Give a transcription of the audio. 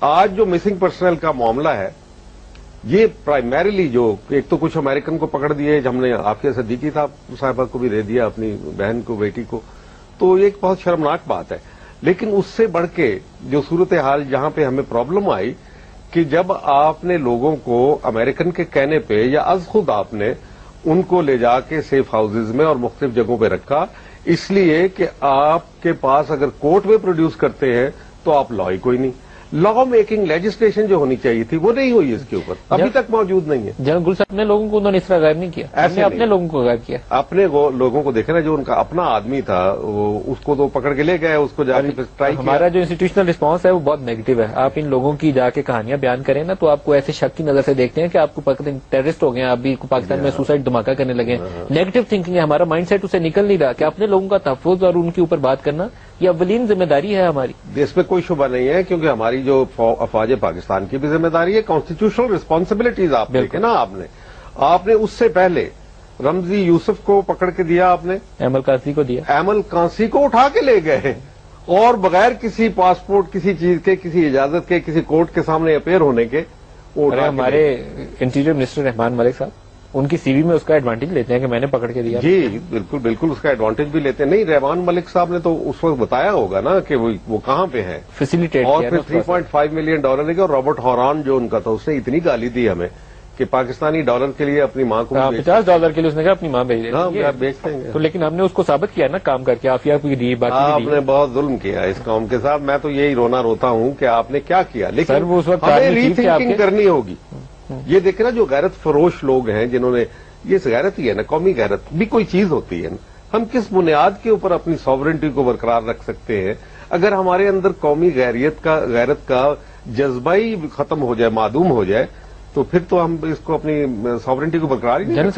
آج جو missing personal کا معاملہ ہے یہ پرائمریلی جو ایک تو کچھ امریکن کو پکڑ دیے، ہم نے عافیہ صدیقی صاحبہ کو بھی دے دیا، اپنی بہن کو، بیٹی کو، تو یہ ایک بہت شرمناک بات ہے. لیکن اس سے بڑھ کے جو صورتحال جہاں پہ ہمیں پرابلم آئی کہ جب آپ نے لوگوں کو امریکن کے کہنے پہ یا از خود آپ نے ان کو لے جا کے سیف ہاؤسز میں اور مختلف جگہوں پہ رکھا، اس لیے کہ آپ کے پاس اگر کورٹ میں پروڈیوس کرتے ہیں تو آپ لا ہی کوئی نہیں. لا میکنگ لیجسلیشن جو ہونی چاہیے تھی وہ نہیں ہوئی، اس کے اوپر ابھی تک موجود نہیں ہے. جنرل گل صاحب اپنے لوگوں کو انہوں نے اس طرح غائب نہیں کیا، ایسے اپنے لوگوں کو غائب کیا. اپنے لوگوں کو دیکھے نا، جو ان کا اپنا آدمی تھا اس کو تو پکڑ کے لے گئے، اس کو جا کے ٹرائی کیا. ہمارا جو انسٹیٹیوشنل رسپانس ہے وہ بہت نیگیٹو ہے. آپ ان لوگوں کی جا کے کہانیاں بیان کریں نا تو آپ کو ایسے شک کی نظر سے دیکھتے ہیں کہ آپ کو ٹیررسٹ ہو گئے ہیں، آپ بھی پاکستان میں سوسائڈ دھماکہ کرنے لگے ہیں. نیگیٹو تھنکنگ ہے، ہمارا مائنڈ سیٹ اسے نکل نہیں رہا کہ اپنے لوگوں کا تحفظ اور ان کے اوپر بات کرنا یہ اولین ذمہ داری ہے ہماری. اس میں کوئی شبہ نہیں ہے، کیونکہ ہماری جو افواج پاکستان کی بھی ذمہ داری ہے. کانسٹیٹیوشنل رسپانسبلٹیز آپ دیکھیں نا. آپ نے اس سے پہلے رمزی یوسف کو پکڑ کے دیا، آپ نے ایمل قاسی کو دیا، ایمل قاسی کو اٹھا کے لے گئے اور بغیر کسی پاسپورٹ، کسی چیز کے، کسی اجازت کے، کسی کورٹ کے سامنے اپیئر ہونے کے. ہمارے انٹیریئر منسٹر رحمان ملک صاحب ان کی سی وی میں اس کا ایڈوانٹیج لیتے ہیں کہ میں نے پکڑ کے دیا. جی بالکل بالکل، اس کا ایڈوانٹیج بھی لیتے ہیں. نہیں، رحمان ملک صاحب نے تو اس وقت بتایا ہوگا نا کہ وہ کہاں پہ ہے، فیسیلیٹیٹ اور پھر $3.5 ملین کی. اور رابرٹ ہوران جو ان کا تھا، اس نے اتنی گالی دی ہمیں کہ پاکستانی ڈالر کے لیے اپنی ماں کو $50 کے لیے اس نے کہا اپنی ماں بھیج دیں، بیچتے ہیں. تو لیکن ہم نے اس کو ثابت کیا نا کام کر کے. عافیہ کو دی، آپ نے بہت ظلم کیا اس قوم کے ساتھ. میں تو یہی روتا ہوں کہ آپ نے کیا کیا. لیکن ہمیں ری تھنکنگ کرنی ہوگی. یہ دیکھیں نا، جو غیرت فروش لوگ ہیں جنہوں نے، یہ غیرت ہی ہے نا، قومی غیرت بھی کوئی چیز ہوتی ہے نا. ہم کس بنیاد کے اوپر اپنی ساورنٹی کو برقرار رکھ سکتے ہیں؟ اگر ہمارے اندر قومی غیرت کا جذبہ ہی ختم ہو جائے، معدوم ہو جائے، تو پھر تو ہم اس کو اپنی ساورنٹی کو برقرار ہی نہیں